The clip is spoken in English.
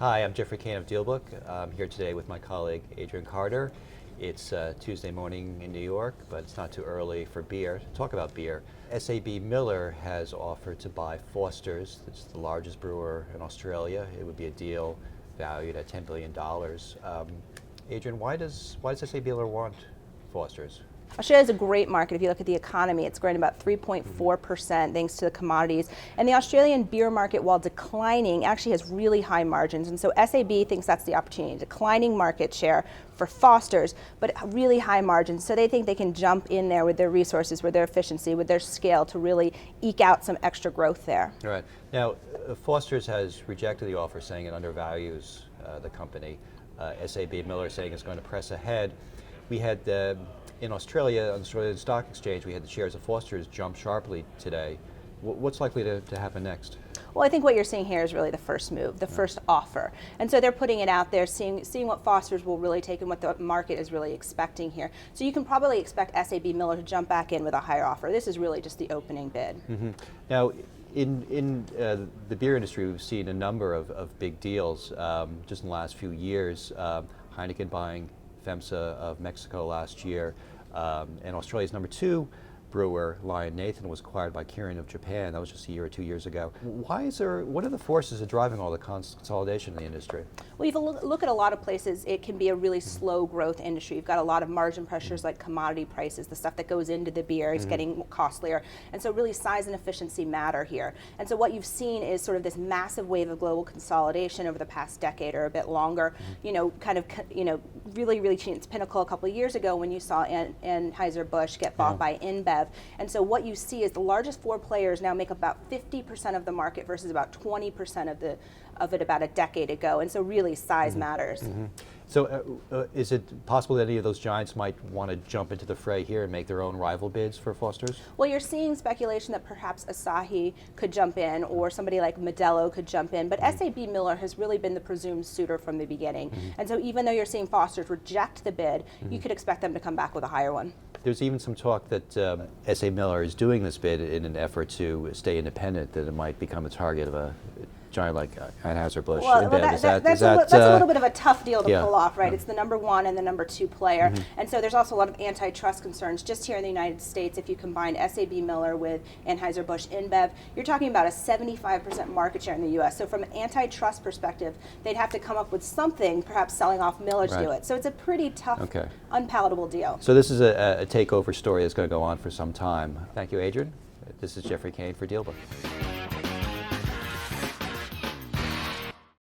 Hi, I'm Jeffrey Kane of DealBook. I'm here today with my colleague Adrian Carter. It's Tuesday morning in New York, but it's not too early for beer. To talk about beer, SABMiller has offered to buy Foster's. It's the largest brewer in Australia. It would be a deal valued at $10 billion. Adrian, why does SABMiller want Foster's? Australia is a great market. If you look at the economy, it's growing about 3.4% thanks to the commodities. And the Australian beer market, while declining, actually has really high margins. And so SAB thinks that's the opportunity, declining market share for Foster's, but really high margins. So they think they can jump in there with their resources, with their efficiency, with their scale to really eke out some extra growth there. All right. Now, Foster's has rejected the offer, saying it undervalues the company. SABMiller saying it's going to press ahead. We had in Australia, on the Australian Stock Exchange, we had the shares of Foster's jump sharply today. What's likely to happen next? Well, I think what you're seeing here is really the first move, the first offer. And so they're putting it out there, seeing what Foster's will really take and what the market is really expecting here. So you can probably expect SABMiller to jump back in with a higher offer. This is really just the opening bid. Mm-hmm. Now, in the beer industry, we've seen a number of big deals just in the last few years. Heineken buying FEMSA of Mexico last year, and Australia's number 2 brewer, Lion Nathan, was acquired by Kirin of Japan. That was just a year or 2 years ago. What are the forces that are driving all the consolidation in the industry? Well, if you look at a lot of places, it can be a really slow growth industry. You've got a lot of margin pressures like commodity prices, the stuff that goes into the beer is getting costlier. And so really size and efficiency matter here. And so what you've seen is sort of this massive wave of global consolidation over the past decade or a bit longer, really reaching its pinnacle a couple of years ago when you saw Anheuser-Busch get bought by InBev. And so what you see is the largest 4 players now make about 50% of the market versus about 20% of it about a decade ago. And so really size matters. Mm-hmm. So is it possible that any of those giants might want to jump into the fray here and make their own rival bids for Foster's? Well, you're seeing speculation that perhaps Asahi could jump in or somebody like Modelo could jump in, but SABMiller has really been the presumed suitor from the beginning. And so even though you're seeing Foster's reject the bid, you could expect them to come back with a higher one. There's even some talk that SABMiller is doing this bid in an effort to stay independent, that it might become a target of a giant like Anheuser-Busch. Well, that's a little bit of a tough deal to pull off, right? It's the number 1 and the number 2 player. And so there's also a lot of antitrust concerns just here in the United States. If you combine SABMiller with Anheuser-Busch InBev, you're talking about a 75% market share in the U.S. So from an antitrust perspective, they'd have to come up with something, perhaps selling off Miller to do it. So it's a pretty tough, unpalatable deal. So this is a takeover story that's going to go on for some time. Thank you, Adrian. This is Jeffrey Kane for DealBook.